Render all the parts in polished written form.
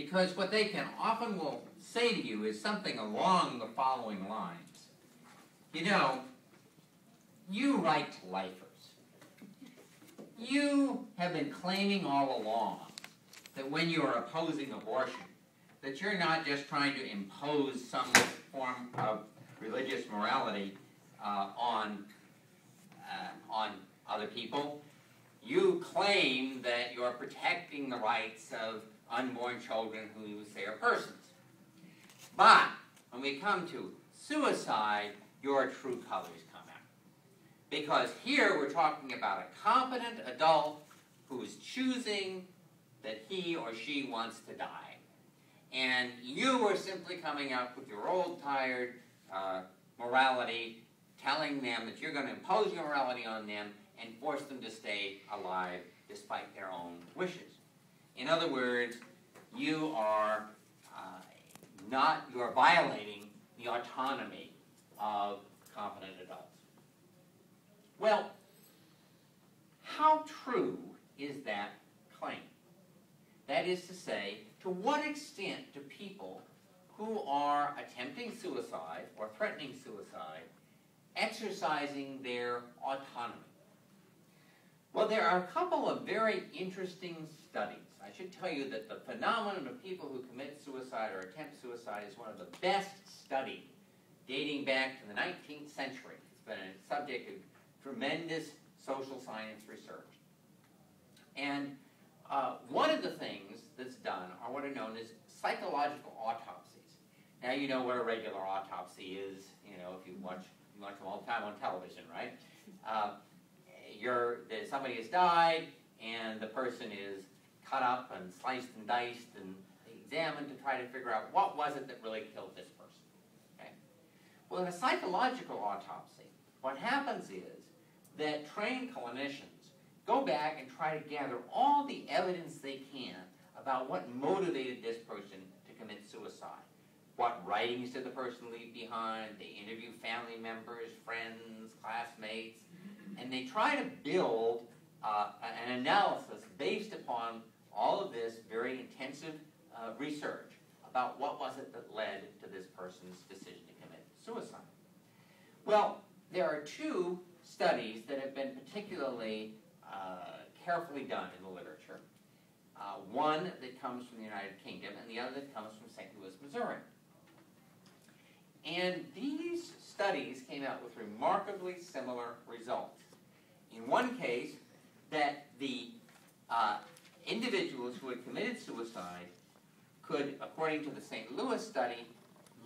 Because what they can often will say to you is something along the following lines. You know, you right to lifers. You have been claiming all along that when you are opposing abortion, that you're not just trying to impose some form of religious morality on other people. You claim that you're protecting the rights of unborn children who you say are persons. But when we come to suicide, your true colors come out. Because here we're talking about a competent adult who's choosing that he or she wants to die. And you are simply coming up with your old, tired morality, telling them that you're going to impose your morality on them and force them to stay alive despite their own wishes. In other words, you are violating the autonomy of competent adults. Well, how true is that claim? That is to say, to what extent do people who are attempting suicide or threatening suicide exercising their autonomy? Well, there are a couple of very interesting studies. I should tell you that the phenomenon of people who commit suicide or attempt suicide is one of the best studied, dating back to the 19th century. It's been a subject of tremendous social science research. And one of the things that's done are what are known as psychological autopsies. Now you know what a regular autopsy is, you know, if you watch them all the time on television, right? Somebody has died, and the person is cut up and sliced and diced and examined to try to figure out what was it that really killed this person. Okay? Well, in a psychological autopsy, what happens is that trained clinicians go back and try to gather all the evidence they can about what motivated this person to commit suicide. What writings did the person leave behind? They interview family members, friends, classmates, and they try to build an analysis based upon all of this very intensive research about what was it that led to this person's decision to commit suicide. Well, there are two studies that have been particularly carefully done in the literature. One that comes from the United Kingdom and the other that comes from St. Louis, Missouri. And these studies came out with remarkably similar results. In one case, that the individuals who had committed suicide could, according to the St. Louis study,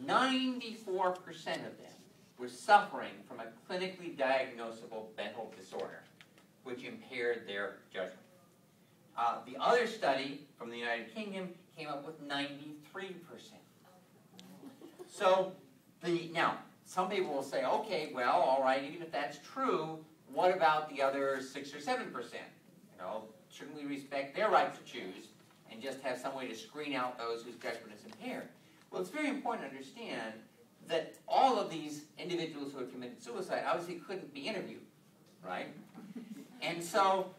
94% of them were suffering from a clinically diagnosable mental disorder, which impaired their judgment. The other study from the United Kingdom came up with 93%. So, now, some people will say, okay, well, all right, even if that's true, what about the other 6 or 7%? You know, shouldn't we respect their right to choose and just have some way to screen out those whose judgment is impaired? Well, it's very important to understand that all of these individuals who had committed suicide obviously couldn't be interviewed, right? And so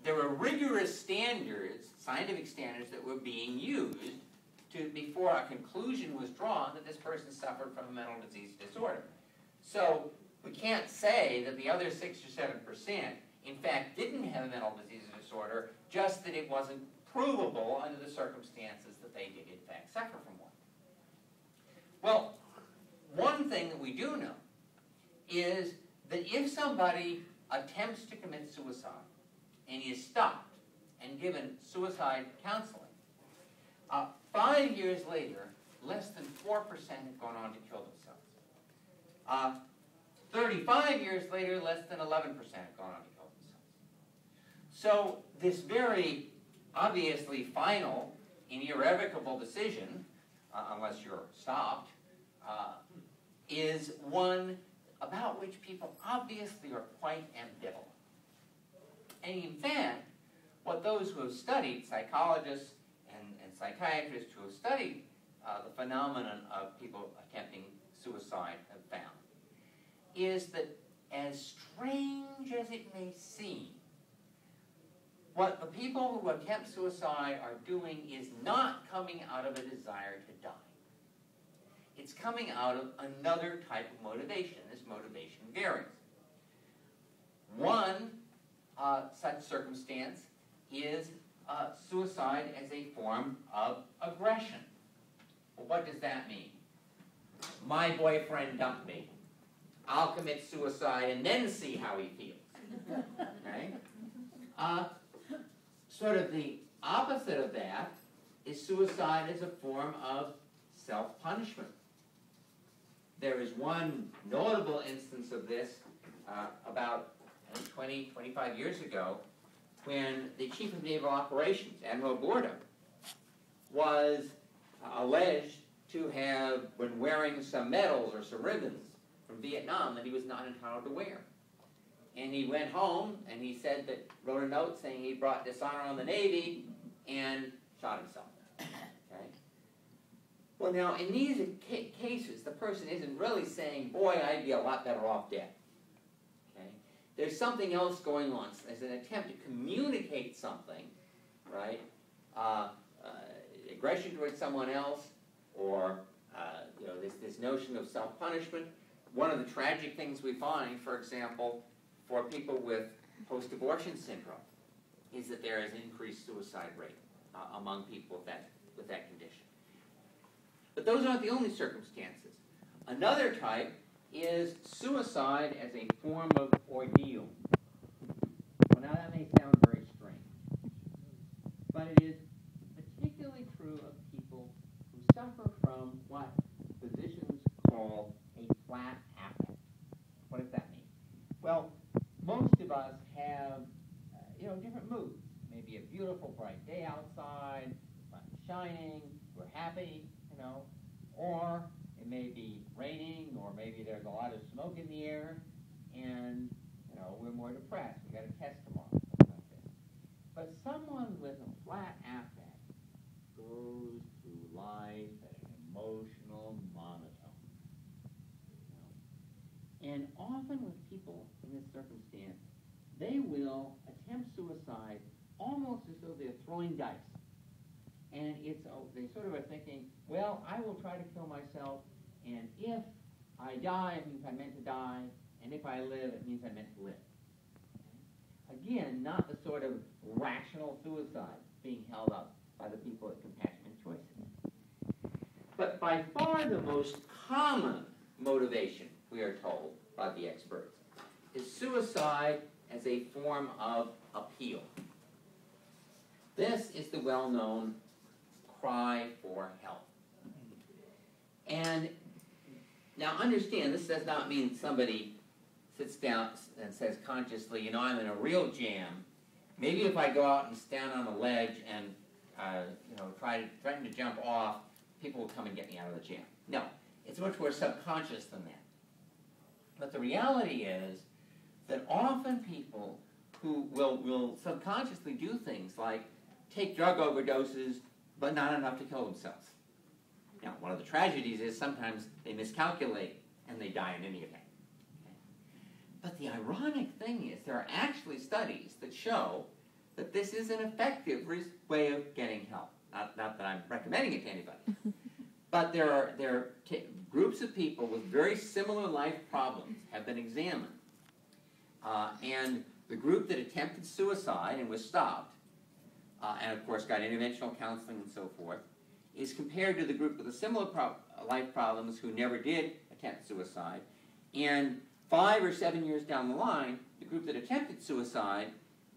there were rigorous standards, scientific standards, that were being used before a conclusion was drawn that this person suffered from a mental disease disorder. So we can't say that the other 6 or 7% in fact didn't have a mental disease disorder, just that it wasn't provable under the circumstances that they did in fact suffer from one. Well, one thing that we do know is that if somebody attempts to commit suicide and is stopped and given suicide counseling, 5 years later, less than 4% have gone on to kill themselves. 35 years later, less than 11% have gone on to kill themselves. So this very obviously final and irrevocable decision, unless you're stopped, is one about which people obviously are quite ambivalent. And in fact, what those who have studied, psychologists and psychiatrists who have studied the phenomenon of people attempting suicide have found, is that as strange as it may seem, what the people who attempt suicide are doing is not coming out of a desire to die. It's coming out of another type of motivation. This motivation varies. One such circumstance is suicide as a form of aggression. Well, what does that mean? My boyfriend dumped me. I'll commit suicide and then see how he feels. Okay? Sort of the opposite of that is suicide as a form of self-punishment. There is one notable instance of this about 20, 25 years ago, when the Chief of Naval Operations, Admiral Gorda, was alleged to have been wearing some medals or some ribbons from Vietnam that he was not entitled to wear. And he went home and he said that, wrote a note saying he brought dishonor on the Navy and shot himself. Okay? Well, now, in these cases, the person isn't really saying, boy, I'd be a lot better off dead. Okay? There's something else going on. There's an attempt to communicate something, right? Aggression towards someone else, or this notion of self-punishment. One of the tragic things we find, for example, for people with post-abortion syndrome, is that there is an increased suicide rate among people with that condition. But those aren't the only circumstances. Another type is suicide as a form of ordeal. Well, now that may sound very strange, but it is particularly true of people who suffer from what physicians call a flat affect. What does that mean? Well, most of us have, different moods. Maybe a beautiful, bright day outside, sun shining, we're happy, or it may be raining, or maybe there's a lot of smoke in the air, and, we're more depressed. We got a test tomorrow, something like this. But someone with a flat affect goes through life at an emotional monotone. And often with people in this circumstance, they will attempt suicide almost as though they're throwing dice. And they sort of are thinking, well, I will try to kill myself, and if I die, it means I meant to die, and if I live, it means I meant to live. Okay? Again, not the sort of rational suicide being held up by the people at Compassionate Choices. But by far the most common motivation, we are told by the experts, is suicide as a form of appeal. This is the well-known cry for help. And now understand, this does not mean somebody sits down and says consciously, I'm in a real jam. Maybe if I go out and stand on a ledge and threaten to jump off, people will come and get me out of the jam. No, it's much more subconscious than that. But the reality is that often people who will subconsciously do things like take drug overdoses, but not enough to kill themselves. Now, one of the tragedies is sometimes they miscalculate and they die in any event. Okay? But the ironic thing is there are actually studies that show that this is an effective way of getting help. Not that I'm recommending it to anybody. But there are groups of people with very similar life problems have been examined. And the group that attempted suicide and was stopped, and of course got interventional counseling and so forth, is compared to the group with the similar life problems who never did attempt suicide. And 5 or 7 years down the line, the group that attempted suicide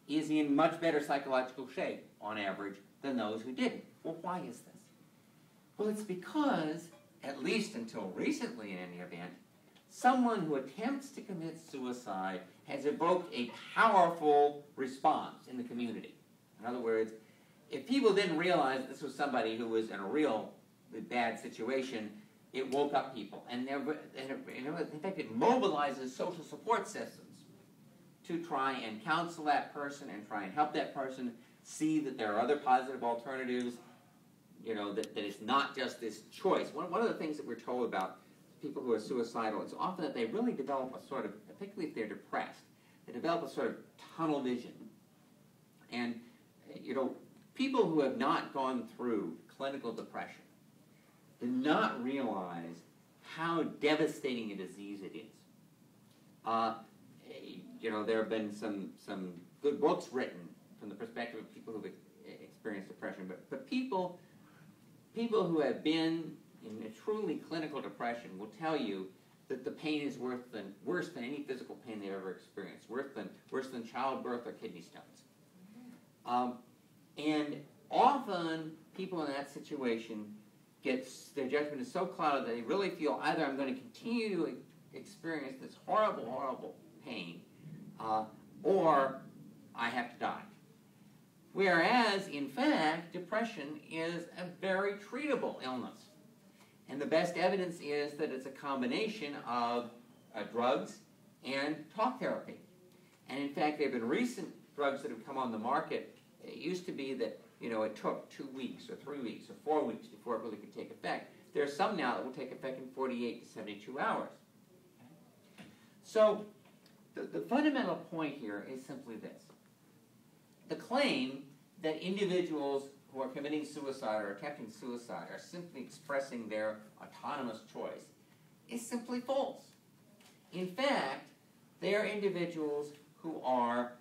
is in much better psychological shape, on average, than those who didn't. Well, why is this? Well, it's because, at least until recently in any event, someone who attempts to commit suicide has evoked a powerful response in the community. In other words, if people didn't realize this was somebody who was in a real bad situation, it woke up people. And in fact, it mobilizes social support systems to try and counsel that person and try and help that person see that there are other positive alternatives, that it's not just this choice. One of the things that we're told about people who are suicidal is often that they really develop a sort of, particularly if they're depressed, they develop a sort of tunnel vision. And people who have not gone through clinical depression do not realize how devastating a disease it is. There have been some good books written from the perspective of people who've experienced depression, but people who have been in a truly clinical depression will tell you that the pain is worse than any physical pain they've ever experienced, worse than childbirth or kidney stones. And often people in that situation their judgment is so clouded that they really feel either I'm going to continue to experience this horrible, horrible pain, or I have to die. Whereas, in fact, depression is a very treatable illness. And the best evidence is that it's a combination of drugs and talk therapy. And in fact, there have been recent drugs that have come on the market. It used to be that it took 2 weeks or 3 weeks or 4 weeks before it really could take effect. There are some now that will take effect in 48 to 72 hours. So the fundamental point here is simply this. The claim that individuals who are committing suicide or attempting suicide are simply expressing their autonomous choice is simply false. In fact, they are individuals who are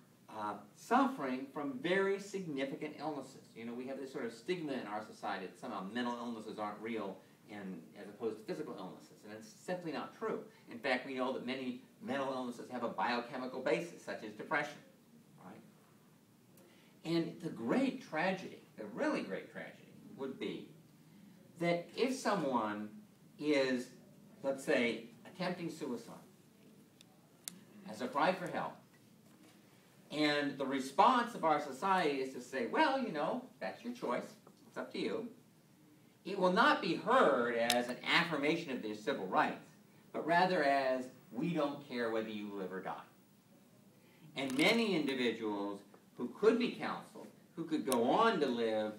suffering from very significant illnesses. We have this sort of stigma in our society that somehow mental illnesses aren't real as opposed to physical illnesses, and it's simply not true. In fact, we know that many mental illnesses have a biochemical basis, such as depression. Right? And the great tragedy, the really great tragedy, would be that if someone is, let's say, attempting suicide as a cry for help, and the response of our society is to say, well, that's your choice. It's up to you. It will not be heard as an affirmation of their civil rights, but rather as, we don't care whether you live or die. And many individuals who could be counseled, who could go on to live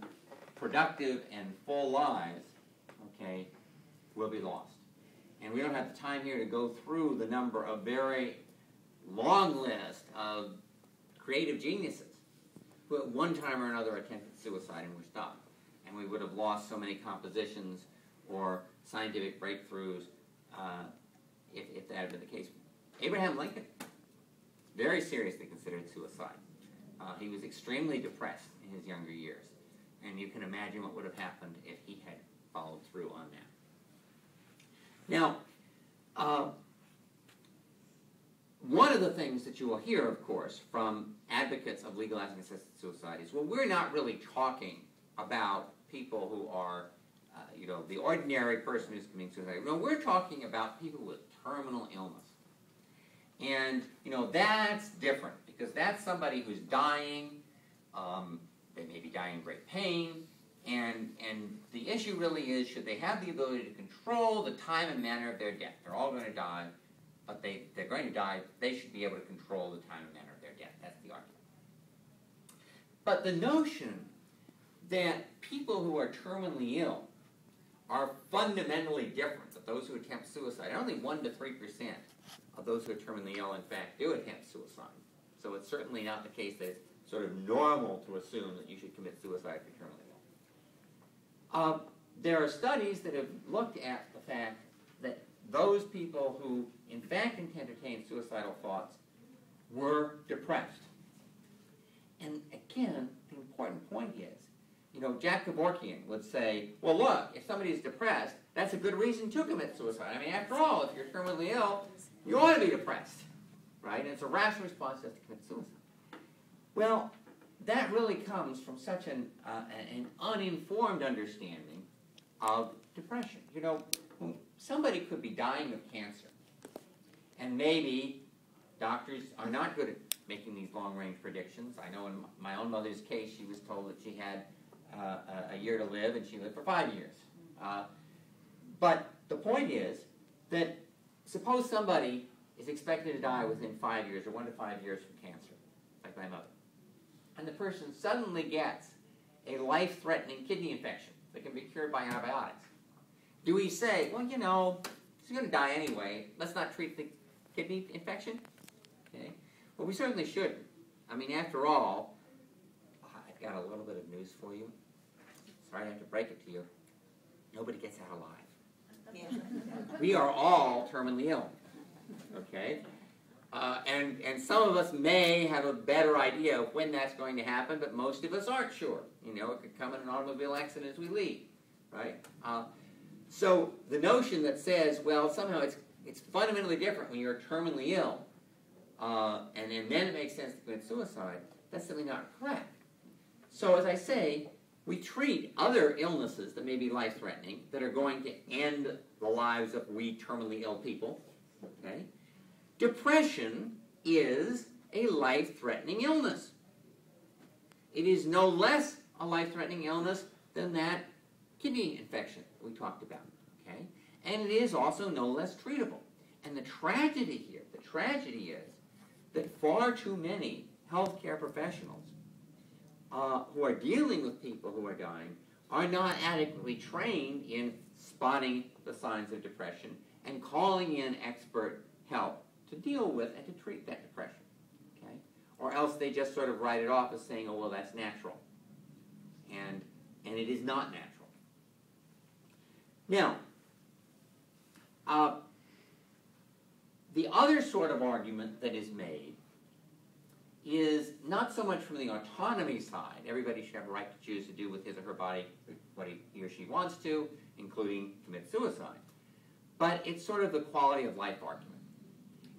productive and full lives, will be lost. And we don't have the time here to go through the number of very long list of creative geniuses who at one time or another attempted suicide and were stopped. And we would have lost so many compositions or scientific breakthroughs if that had been the case. Abraham Lincoln very seriously considered suicide. He was extremely depressed in his younger years. And you can imagine what would have happened if he had followed through on that. Now, one of the things that you will hear, of course, from advocates of legalizing assisted suicide is, well, we're not really talking about people who are, the ordinary person who's committing suicide. No, we're talking about people with terminal illness. And, that's different, because that's somebody who's dying. They may be dying in great pain. And the issue really is, should they have the ability to control the time and manner of their death? They're all going to die. But they're going to die, they should be able to control the time and manner of their death. That's the argument. But the notion that people who are terminally ill are fundamentally different than those who attempt suicide. Only 1 to 3% of those who are terminally ill, in fact, do attempt suicide. So it's certainly not the case that it's sort of normal to assume that you should commit suicide if you're terminally ill. There are studies that have looked at the fact that those people who, in fact, entertained suicidal thoughts were depressed. And again, the important point is, Jack Kevorkian would say, well, look, if somebody is depressed, that's a good reason to commit suicide. I mean, after all, if you're terminally ill, you ought to be depressed, right? And it's a rational response just to commit suicide. Well, that really comes from such an uninformed understanding of depression. Somebody could be dying of cancer, and maybe doctors are not good at making these long-range predictions. I know in my own mother's case, she was told that she had a year to live, and she lived for 5 years. But the point is that suppose somebody is expected to die within 5 years, or 1 to 5 years from cancer, like my mother, and the person suddenly gets a life-threatening kidney infection that can be cured by antibiotics. Do we say, well, she's going to die anyway, let's not treat the kidney infection? Okay. Well, we certainly shouldn't. I mean, after all, got a little bit of news for you. Sorry I have to break it to you. Nobody gets out alive. Yeah. We are all terminally ill, okay? And some of us may have a better idea of when that's going to happen, but most of us aren't sure. You know, it could come in an automobile accident as we leave, right? So the notion that says, well, somehow it's fundamentally different when you're terminally ill, and then it makes sense to commit suicide, that's simply not correct. So as I say, we treat other illnesses that may be life-threatening, that are going to end the lives of we terminally ill people, okay? Depression is a life-threatening illness. It is no less a life-threatening illness than that kidney infection we talked about, okay? And it is also no less treatable. And the tragedy here, is that far too many healthcare professionals who are dealing with people who are dying are not adequately trained in spotting the signs of depression and calling in expert help to deal with and to treat that depression, okay? Or else they just sort of write it off as saying, oh, well, that's natural. And it is not natural. Now, the other sort of argument that is made is not so much from the autonomy side. Everybody should have a right to choose to do with his or her body what he or she wants to, including commit suicide. But it's sort of the quality of life argument.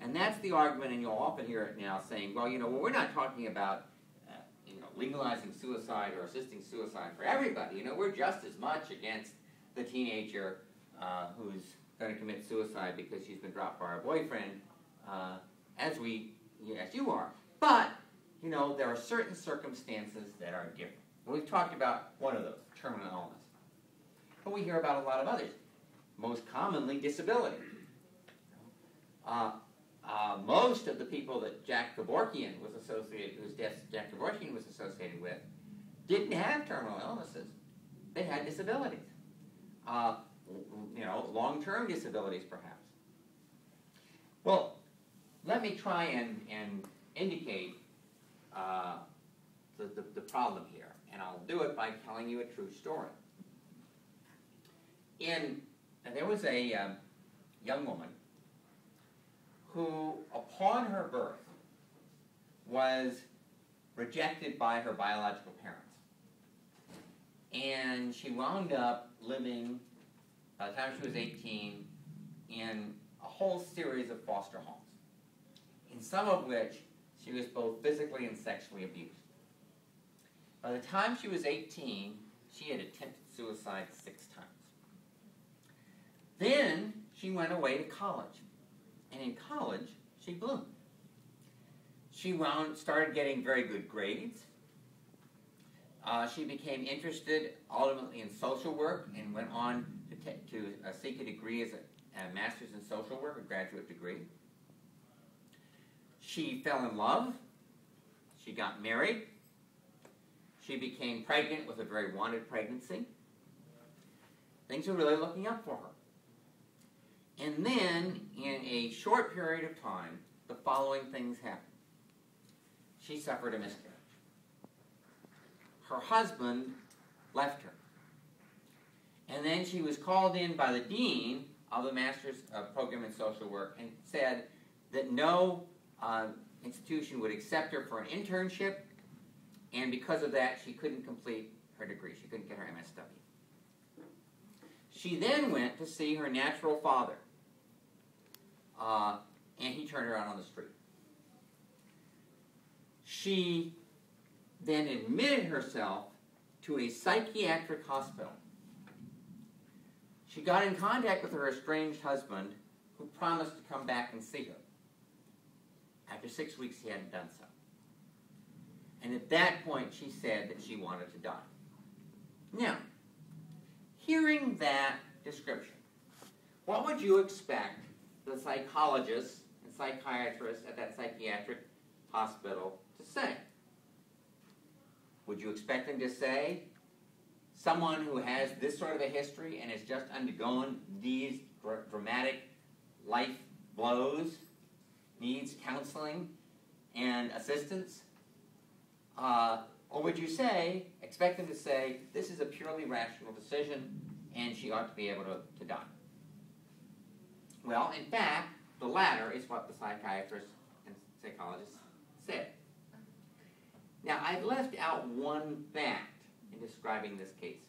And that's the argument, and you'll often hear it now saying, well, we're not talking about legalizing suicide or assisting suicide for everybody. We're just as much against the teenager who's going to commit suicide because she's been dropped by her boyfriend as you are. But, there are certain circumstances that are different. We've talked about one of those, terminal illness. But we hear about a lot of others. Most commonly, disability. Most of the people that Jack Kevorkian was associated, whose death Jack Kevorkian was associated with, didn't have terminal illnesses. They had disabilities. Long-term disabilities, perhaps. Well, let me try and indicate the problem here, and I'll do it by telling you a true story. There was a young woman who, upon her birth, was rejected by her biological parents. And she wound up living, by the time she was 18, in a whole series of foster homes, in some of which she was both physically and sexually abused. By the time she was 18, she had attempted suicide 6 times. Then she went away to college. And in college, she bloomed. She started getting very good grades. She became interested ultimately in social work and went on to seek a degree as a master's in social work, a graduate degree. She fell in love. She got married. She became pregnant with a very wanted pregnancy. Things were really looking up for her. And then, in a short period of time, the following things happened. She suffered a miscarriage. Her husband left her. And then she was called in by the dean of the Master's Program in Social Work and said that no institution would accept her for an internship, and because of that, she couldn't complete her degree. She couldn't get her MSW. She then went to see her natural father, and he turned her out on the street. She then admitted herself to a psychiatric hospital. She got in contact with her estranged husband, who promised to come back and see her. After 6 weeks, he hadn't done so. And at that point, she said that she wanted to die. Now, hearing that description, what would you expect the psychologists and psychiatrists at that psychiatric hospital to say? Would you expect them to say, someone who has this sort of a history and has just undergone these dramatic life blows needs counseling and assistance? Or would you expect them to say, this is a purely rational decision, and she ought to be able to die? Well, in fact, the latter is what the psychiatrists and psychologists said. Now, I've left out one fact in describing this case.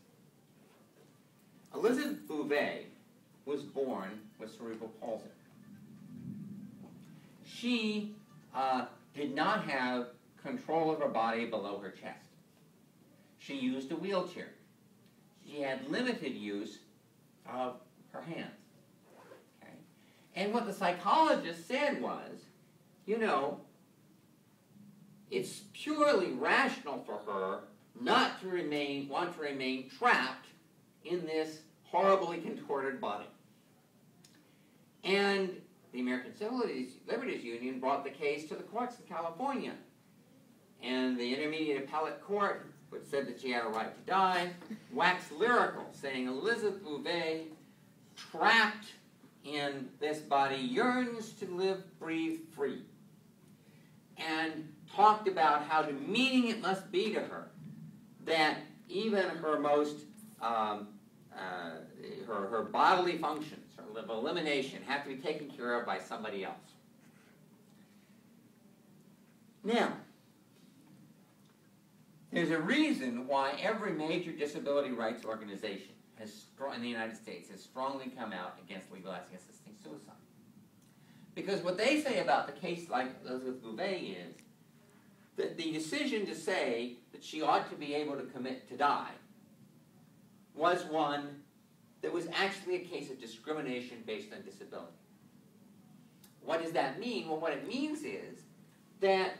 Elizabeth Bouvet was born with cerebral palsy. She did not have control of her body below her chest. She used a wheelchair. She had limited use of her hands. Okay? And what the psychologist said was, you know, it's purely rational for her not to want to remain trapped in this horribly contorted body. And the American Civil Liberties Union brought the case to the courts in California. And the Intermediate Appellate Court, which said that she had a right to die, waxed lyrical, saying Elizabeth Bouvet, trapped in this body, yearns to live, breathe free. And talked about how demeaning it must be to her that even her most, her bodily functions, her elimination, have to be taken care of by somebody else. Now, there's a reason why every major disability rights organization in the United States has strongly come out against legalizing assisting suicide. Because what they say about the case like Elizabeth Bouvet is that the decision to say that she ought to be able to commit to die was one that was actually a case of discrimination based on disability. What does that mean? Well, what it means is that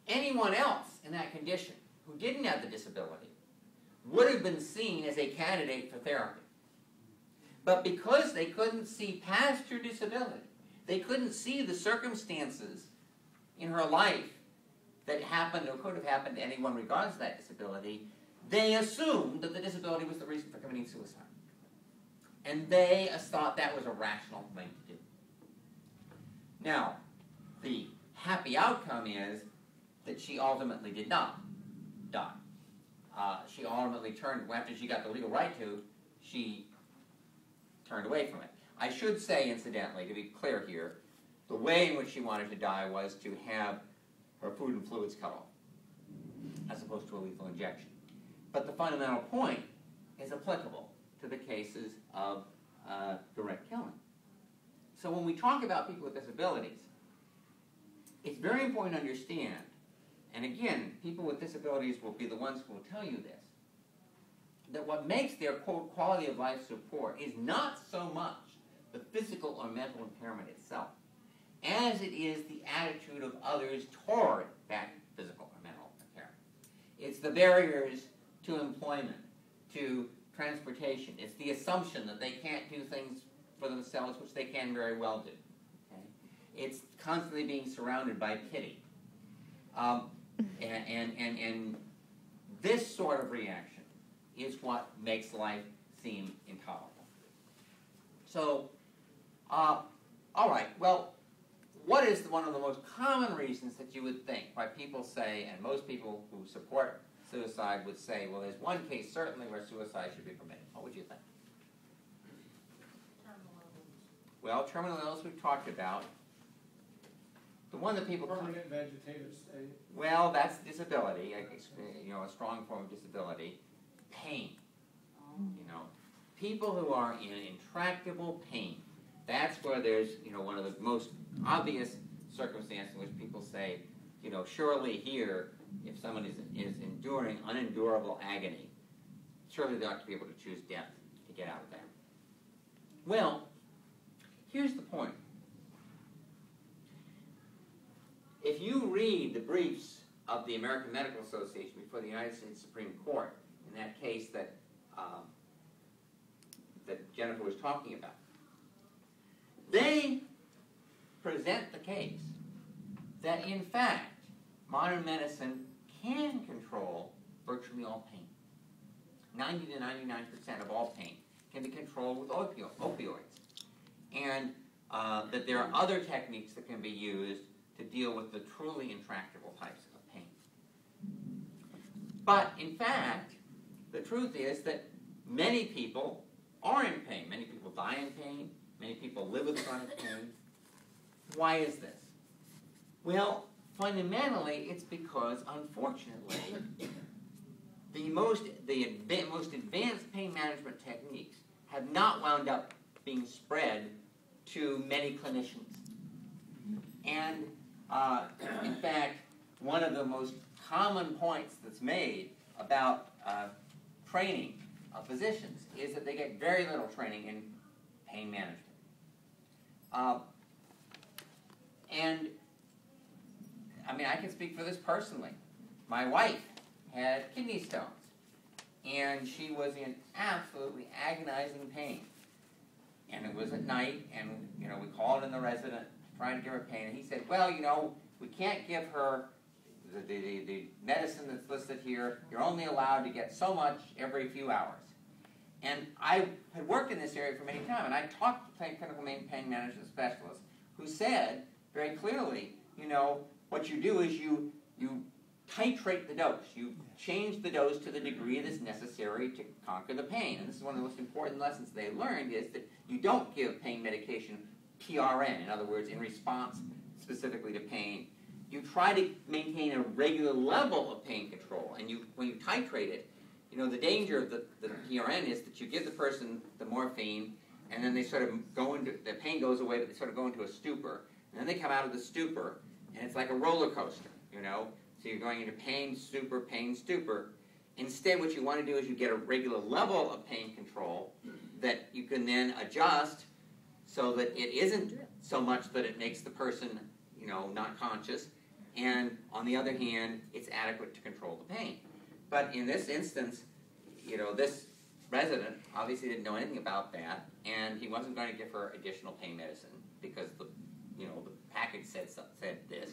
anyone else in that condition who didn't have the disability would have been seen as a candidate for therapy. But because they couldn't see past her disability, they couldn't see the circumstances in her life that happened or could have happened to anyone regardless of that disability, they assumed that the disability was the reason for committing suicide. And they thought that was a rational thing to do. Now, the happy outcome is that she ultimately did not die. She ultimately turned, after she got the legal right to, she turned away from it. I should say, incidentally, to be clear here, the way in which she wanted to die was to have her food and fluids cut off, as opposed to a lethal injection. But the fundamental point is applicable to the cases of direct killing. So when we talk about people with disabilities, it's very important to understand, and again, people with disabilities will be the ones who will tell you this, that what makes their, quote, quality of life so poor is not so much the physical or mental impairment itself, as it is the attitude of others toward that physical or mental impairment. It's the barriers to employment, to transportation. It's the assumption that they can't do things for themselves, which they can very well do. Okay? It's constantly being surrounded by pity. And this sort of reaction is what makes life seem intolerable. So, all right, well, what is one of the most common reasons that you would think why people say, and most people who support suicide would say, well, there's one case certainly where suicide should be permitted. What would you think? Terminal illness. Well, terminal illness we've talked about. The one that people... Permanent vegetative state. Well, that's disability, a strong form of disability. Pain. You know, people who are in intractable pain. That's where there's, one of the most obvious circumstances in which people say, surely here, if someone is enduring unendurable agony, surely they ought to be able to choose death to get out of that. Well, here's the point. If you read the briefs of the American Medical Association before the United States Supreme Court, in that case that Jennifer was talking about, they present the case that, in fact, modern medicine can control virtually all pain. 90 to 99% of all pain can be controlled with opioids. And that there are other techniques that can be used to deal with the truly intractable types of pain. But in fact, the truth is that many people are in pain. Many people die in pain. Many people live with chronic pain. Why is this? Well, fundamentally, it's because, unfortunately, the most advanced pain management techniques have not wound up being spread to many clinicians. And in fact, one of the most common points that's made about training of physicians is that they get very little training in pain management. And I mean, I can speak for this personally. My wife had kidney stones, and she was in absolutely agonizing pain. And it was at night, and we called in the resident trying to give her pain, and he said, well, we can't give her the medicine that's listed here. You're only allowed to get so much every few hours. And I had worked in this area for many times, and I talked to clinical pain management specialists who said very clearly, what you do is you titrate the dose. You change the dose to the degree that's necessary to conquer the pain. And this is one of the most important lessons they learned, is that you don't give pain medication PRN, in other words, in response specifically to pain. You try to maintain a regular level of pain control, and when you titrate it, the danger of the PRN is that you give the person the morphine, and then they sort of the pain goes away, but they sort of go into a stupor. And then they come out of the stupor, and it's like a roller coaster, So you're going into pain, stupor. Instead, what you want to do is you get a regular level of pain control that you can then adjust so that it isn't so much that it makes the person, not conscious. And on the other hand, it's adequate to control the pain. But in this instance, this resident obviously didn't know anything about that, and he wasn't going to give her additional pain medicine because the package said this.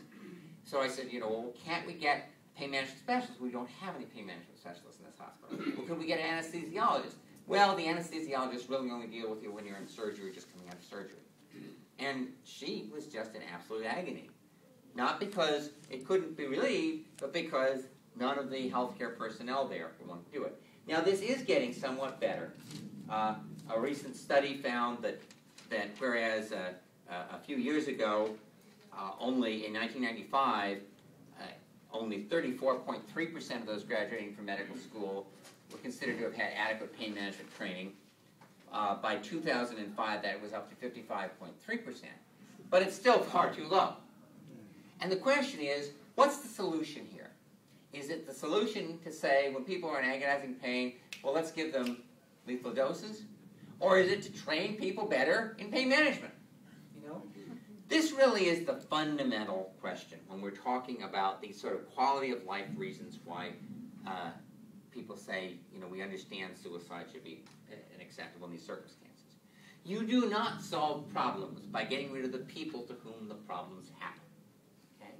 So I said, well, can't we get pain management specialists? We don't have any pain management specialists in this hospital. Well, could we get an anesthesiologist? Well, the anesthesiologists really only deal with you when you're in surgery or just coming out of surgery. And she was just in absolute agony. Not because it couldn't be relieved, but because none of the healthcare personnel there wanted to do it. Now, this is getting somewhat better. A recent study found that whereas a few years ago, only in 1995, only 34.3% of those graduating from medical school were considered to have had adequate pain management training. By 2005, that was up to 55.3%. But it's still far too low. And the question is, what's the solution here? Is it the solution to say, when people are in agonizing pain, well, let's give them lethal doses? Or is it to train people better in pain management? This really is the fundamental question when we're talking about these sort of quality of life reasons why people say, we understand suicide should be acceptable in these circumstances. You do not solve problems by getting rid of the people to whom the problems happen. Okay?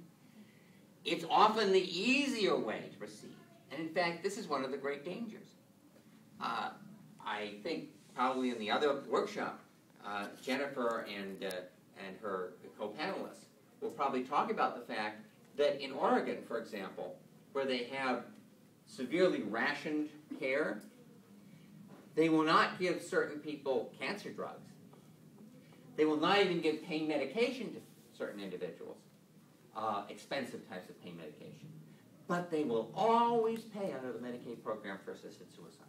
It's often the easier way to proceed. And in fact, this is one of the great dangers. I think probably in the other workshop, Jennifer and her co-panelists will probably talk about the fact that in Oregon, for example, where they have severely rationed care, they will not give certain people cancer drugs. They will not even give pain medication to certain individuals, expensive types of pain medication. But they will always pay under the Medicaid program for assisted suicide.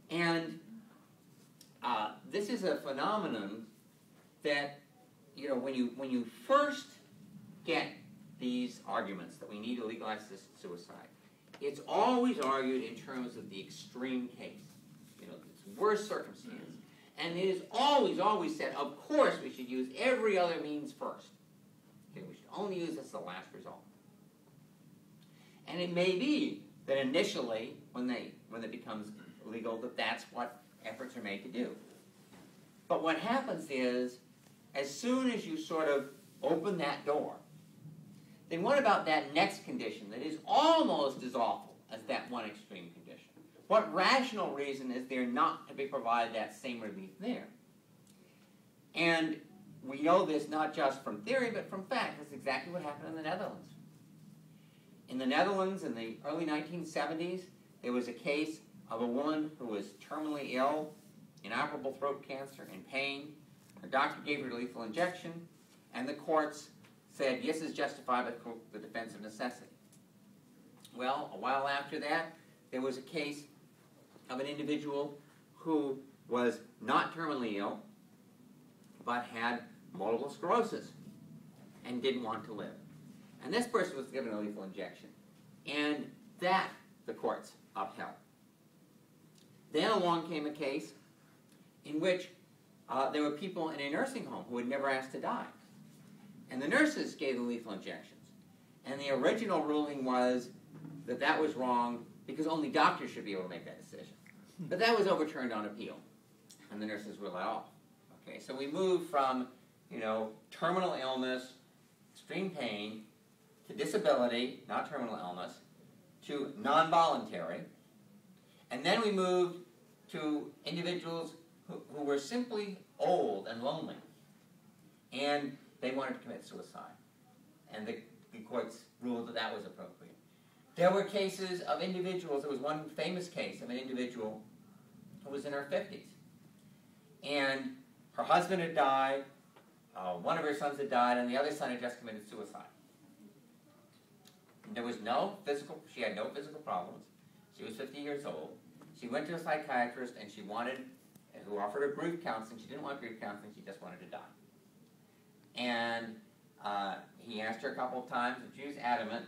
And this is a phenomenon that, when you first get these arguments that we need to legalize assisted suicide, it's always argued in terms of the extreme case, its worst circumstance. And it is always said, of course we should use every other means first. Okay, we should only use this as the last result. And it may be that initially, when it becomes legal, that's what efforts are made to do. But what happens is, as soon as you sort of open that door, then what about that next condition that is almost as awful as that one extreme condition? What rational reason is there not to be provided that same relief there? And we know this not just from theory, but from fact. That's exactly what happened in the Netherlands. In the Netherlands in the early 1970s, there was a case of a woman who was terminally ill, inoperable throat cancer, in pain. Her doctor gave her a lethal injection, and the courts said, yes, is justified by the defense of necessity. Well, a while after that, there was a case of an individual who was not terminally ill, but had multiple sclerosis and didn't want to live. And this person was given a lethal injection. And that the courts upheld. Then along came a case in which there were people in a nursing home who had never asked to die. And the nurses gave the lethal injections. And the original ruling was that that was wrong because only doctors should be able to make that decision. But that was overturned on appeal. And the nurses were let off. Okay, so we moved from, terminal illness, extreme pain, to disability, not terminal illness, to non-voluntary. And then we moved to individuals who were simply old and lonely. And they wanted to commit suicide. And the courts ruled that that was appropriate. There were cases of individuals. There was one famous case of an individual who was in her 50s. And her husband had died, one of her sons had died, and the other son had just committed suicide. There was she had no physical problems. She was 50 years old. She went to a psychiatrist and who offered her grief counseling. She didn't want grief counseling, she just wanted to die. And he asked her a couple of times, and she was adamant,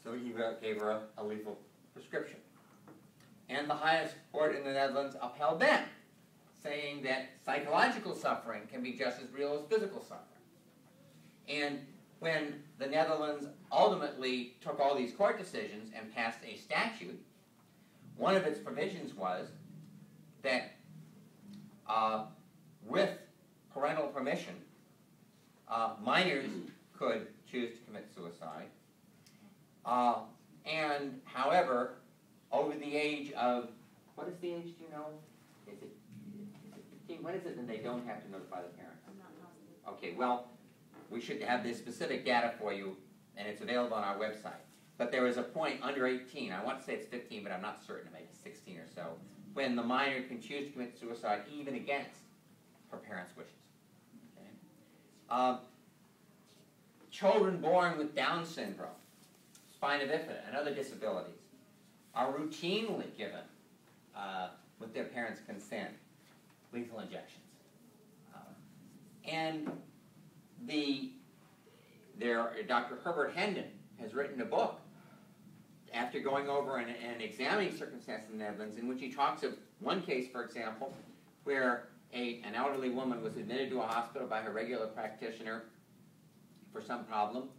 so he gave her a lethal prescription. And the highest court in the Netherlands upheld that, saying that psychological suffering can be just as real as physical suffering. And when the Netherlands ultimately took all these court decisions and passed a statute, one of its provisions was that with parental permission, minors could choose to commit suicide. And however, over the age of, what is the age, do you know? Is it 15? When is it that they don't have to notify the parents? I'm not positive. Okay, well, we should have this specific data for you, and it's available on our website. But there is a point under 18, I want to say it's 15, but I'm not certain, maybe 16 or so, when the minor can choose to commit suicide even against her parents' wishes. Okay? Children born with Down syndrome, spina bifida, and other disabilities are routinely given, with their parents' consent, lethal injections. And Dr. Herbert Hendon has written a book after going over and examining circumstances in the Netherlands, in which he talks of one case, for example, where an elderly woman was admitted to a hospital by her regular practitioner for some problem,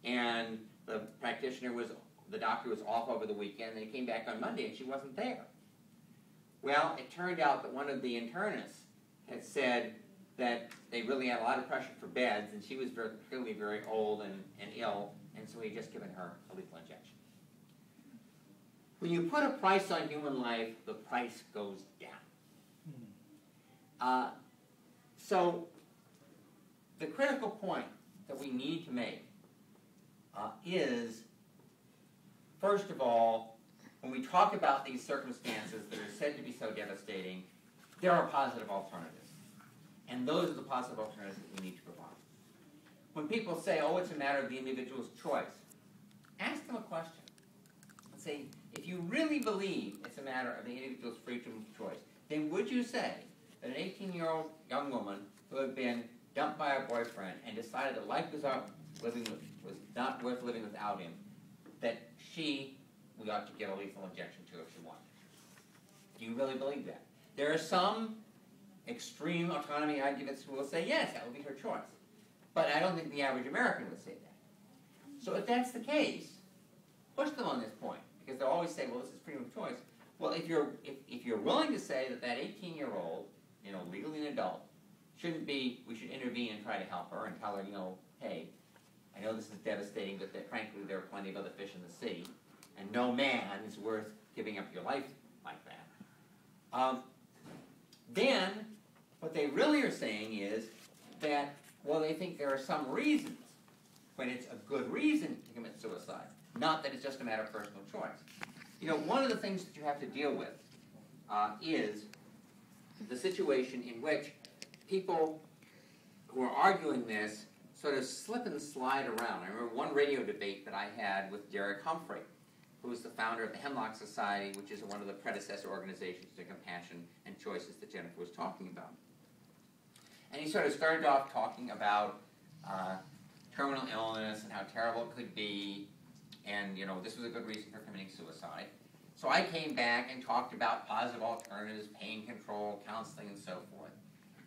and the doctor was off over the weekend, and he came back on Monday and she wasn't there. Well, it turned out that one of the internists had said that they really had a lot of pressure for beds, and she was clearly very old and ill, and so he had just given her a lethal injection. When you put a price on human life, the price goes down. So the critical point that we need to make is, first of all, when we talk about these circumstances that are said to be so devastating, there are positive alternatives. And those are the positive alternatives that we need to provide. When people say, oh, it's a matter of the individual's choice, ask them a question. And say, if you really believe it's a matter of the individual's freedom of choice, then would you say that an 18-year-old young woman who had been dumped by her boyfriend and decided that life was not worth living without him, that we ought to give a lethal injection to if she wanted? Do you really believe that? There are some extreme autonomy arguments who will say, yes, that would be her choice. But I don't think the average American would say that. So if that's the case, push them on this point, because they'll always say, well, this is freedom of choice. Well, if you're willing to say that 18-year-old, legally an adult, we should intervene and try to help her and tell her, hey, I know this is devastating, but frankly, there are plenty of other fish in the sea, and no man is worth giving up your life like that. Then, what they really are saying is that, well, they think there are some reasons when it's a good reason to commit suicide. not that it's just a matter of personal choice. You know, one of the things that you have to deal with is the situation in which people who are arguing this sort of slip and slide around. I remember one radio debate that I had with Derek Humphrey, who is the founder of the Hemlock Society, which is one of the predecessor organizations to Compassion and Choices that Jennifer was talking about. And he sort of started off talking about terminal illness and how terrible it could be, and you know, this was a good reason for committing suicide. So I came back and talked about positive alternatives, pain control, counseling, and so forth.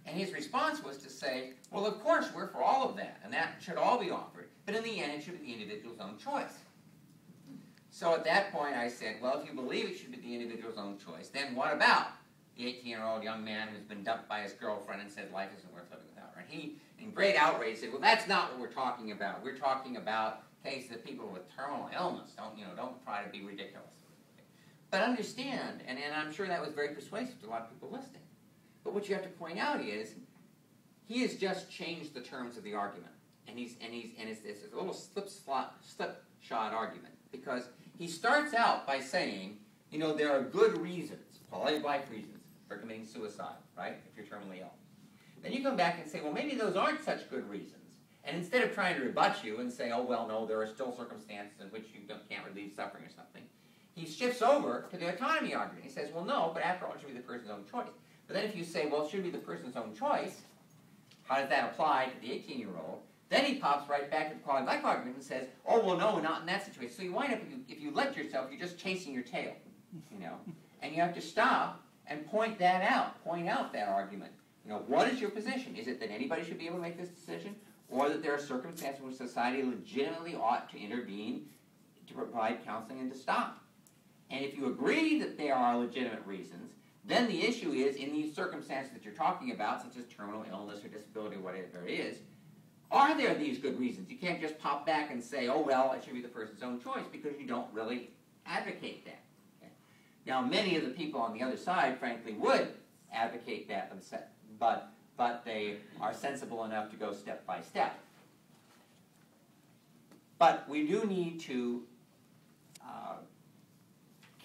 And his response was to say, well, of course, we're for all of that, and that should all be offered, but in the end, it should be the individual's own choice. So at that point, I said, well, if you believe it should be the individual's own choice, then what about the 18-year-old young man who's been dumped by his girlfriend and said life isn't worth living without her? And he, in great outrage, said, well, that's not what we're talking about. We're talking about cases of people with terminal illness. Don't try to be ridiculous. But understand, and I'm sure that was very persuasive to a lot of people listening. But what you have to point out is, he has just changed the terms of the argument, and it's a little slipshod argument, because he starts out by saying, you know, there are good reasons, quality of life reasons, for committing suicide, right? If you're terminally ill. Then you come back and say, well, maybe those aren't such good reasons. And instead of trying to rebut you and say, oh, well, no, there are still circumstances in which you can't relieve suffering or something, he shifts over to the autonomy argument. He says, well, no, but after all, it should be the person's own choice. But then if you say, well, it should be the person's own choice, how does that apply to the 18-year-old? Then he pops right back to the quality of life argument and says, oh, well, no, not in that situation. So you wind up, if you let yourself, you're just chasing your tail, you know. And you have to stop and point that out, point out that argument. You know, what is your position? Is it that anybody should be able to make this decision, or that there are circumstances in which society legitimately ought to intervene to provide counseling and to stop? And if you agree that there are legitimate reasons, then the issue is, in these circumstances that you're talking about, such as terminal illness or disability or whatever it is, are there these good reasons? You can't just pop back and say, oh, well, it should be the person's own choice, because you don't really advocate that. Okay? Now, many of the people on the other side, frankly, would advocate that themselves, but they are sensible enough to go step by step. But we do need to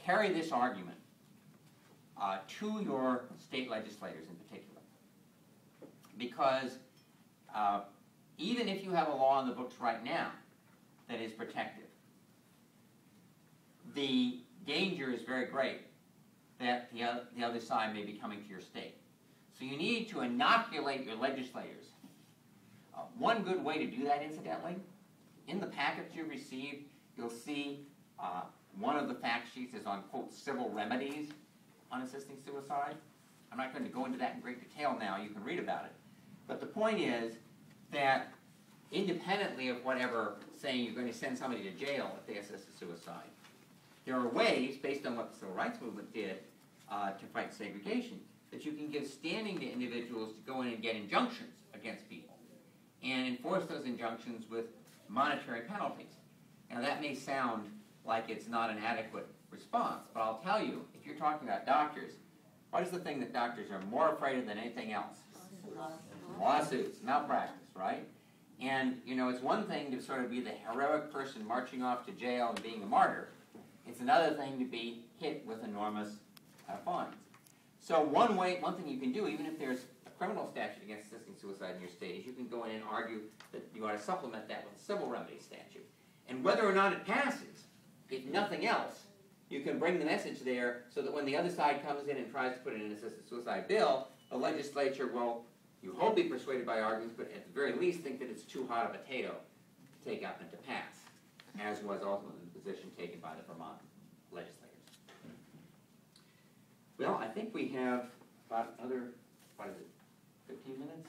carry this argument to your state legislators in particular. Because even if you have a law in the books right now that is protective, the danger is very great that the other side may be coming to your state. So you need to inoculate your legislators. One good way to do that, incidentally, in the packets you received, you'll see one of the fact sheets is on, quote, civil remedies on assisting suicide. I'm not going to go into that in great detail now. You can read about it. But the point is that independently of whatever saying you're going to send somebody to jail if they assisted suicide, there are ways, based on what the Civil Rights Movement did to fight segregation, that you can give standing to individuals to go in and get injunctions against people and enforce those injunctions with monetary penalties. Now that may sound like it's not an adequate response, but I'll tell you, if you're talking about doctors, what is the thing that doctors are more afraid of than anything else? Lawsuits, malpractice, right? And, you know, it's one thing to sort of be the heroic person marching off to jail and being a martyr. It's another thing to be hit with enormous fines. So one thing you can do, even if there's a criminal statute against assisting suicide in your state, is you can go in and argue that you ought to supplement that with a civil remedy statute. And whether or not it passes, if nothing else, you can bring the message there so that when the other side comes in and tries to put in an assisted suicide bill, the legislature will, you hope, be persuaded by arguments, but at the very least think that it's too hot a potato to take up and to pass, as was ultimately the position taken by the Vermont legislators. Well, I think we have about another, 15 minutes?